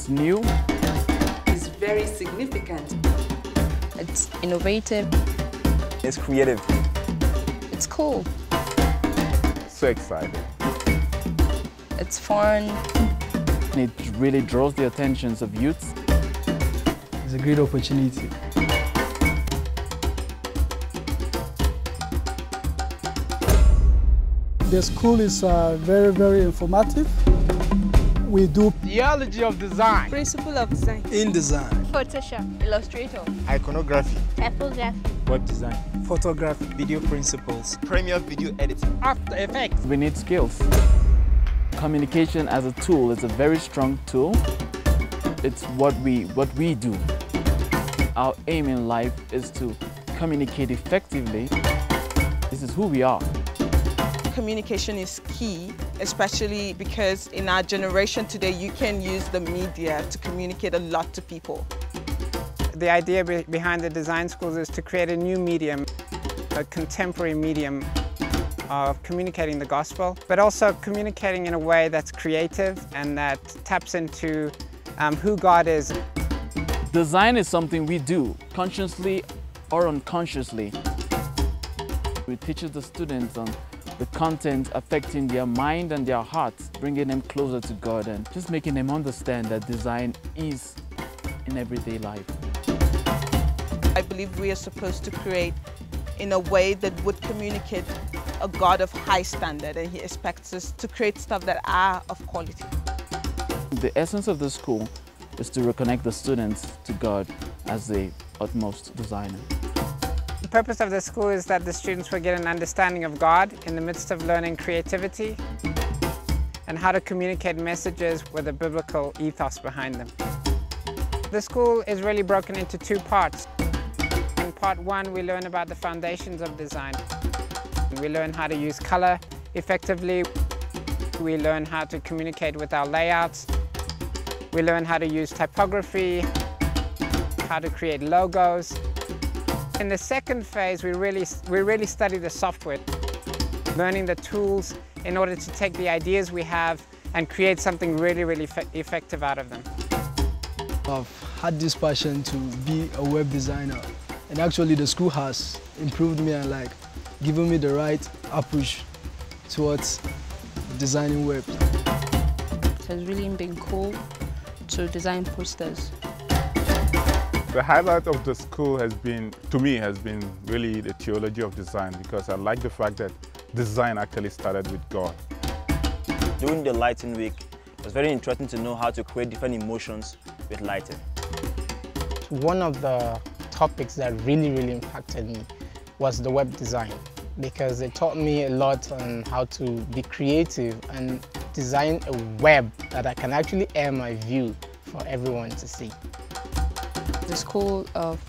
It's new. It's very significant. It's innovative. It's creative. It's cool. So exciting. It's fun. It really draws the attentions of youths. It's a great opportunity. The school is very, very informative. We do Theology of design. Principle of design. InDesign. Photoshop. Illustrator. Iconography. Typography. Web design. photography. Video principles. Premiere video editing. After Effects. We need skills. Communication as a tool is a very strong tool. It's what we do. Our aim in life is to communicate effectively. This is who we are. Communication is key, especially because in our generation today, you can use the media to communicate a lot to people. The idea behind the design schools is to create a new medium, a contemporary medium of communicating the gospel, but also communicating in a way that's creative and that taps into who God is. Design is something we do, consciously or unconsciously. It teaches the students on the content affecting their mind and their hearts, bringing them closer to God and just making them understand that design is in everyday life. I believe we are supposed to create in a way that would communicate a God of high standard, and He expects us to create stuff that are of quality. The essence of the school is to reconnect the students to God as the utmost designer. The purpose of the school is that the students will get an understanding of God in the midst of learning creativity and how to communicate messages with a biblical ethos behind them. The school is really broken into two parts. In part one, we learn about the foundations of design. We learn how to use color effectively. We learn how to communicate with our layouts. We learn how to use typography, how to create logos. In the second phase, we really study the software, learning the tools in order to take the ideas we have and create something really, really effective out of them. I've had this passion to be a web designer, and actually the school has improved me and given me the right approach towards designing web. It has really been cool to design posters. The highlight of the school has been really the theology of design, because I like the fact that design actually started with God. During the lighting week, it was very interesting to know how to create different emotions with lighting. One of the topics that really impacted me was the web design, because it taught me a lot on how to be creative and design a web that I can actually air my view for everyone to see. The School of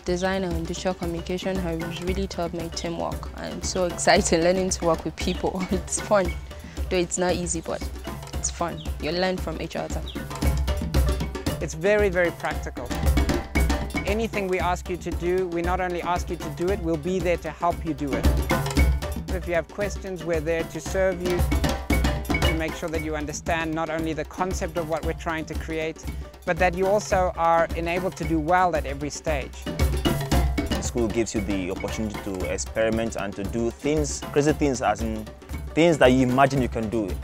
Design and Digital Communication has really taught me teamwork. I'm so excited learning to work with people. It's fun, though it's not easy, but it's fun. You learn from each other. It's very practical. Anything we ask you to do, we not only ask you to do it, we'll be there to help you do it. If you have questions, we're there to serve you, to make sure that you understand not only the concept of what we're trying to create, but that you also are enabled to do well at every stage. The school gives you the opportunity to experiment and to do things, crazy things, as in things that you imagine you can do. It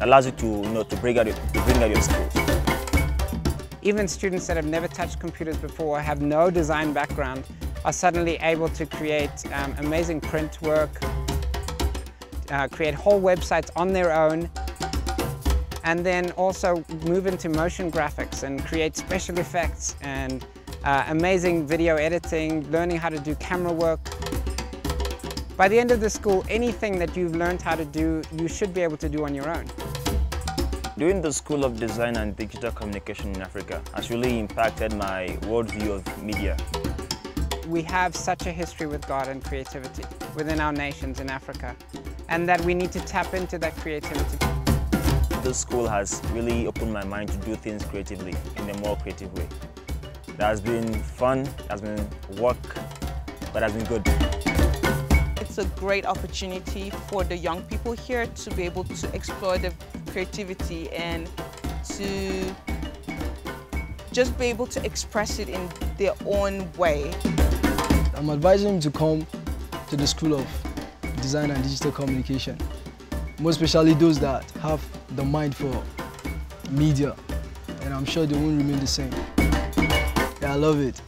allows you to bring out your skills. Even students that have never touched computers before, have no design background, are suddenly able to create amazing print work, create whole websites on their own, and then also move into motion graphics and create special effects and amazing video editing, learning how to do camera work. By the end of the school, anything that you've learned how to do, you should be able to do on your own. Doing the School of Design and Digital Communication in Africa has really impacted my worldview of media. We have such a history with God and creativity within our nations in Africa, and that we need to tap into that creativity. This school has really opened my mind to do things creatively, in a more creative way. It has been fun, it has been work, but it has been good. It's a great opportunity for the young people here to be able to explore their creativity and to just be able to express it in their own way. I'm advising him to come to the School of Design and Digital Communication, most especially those that have the mind for media, and I'm sure they won't remain the same. Yeah, I love it.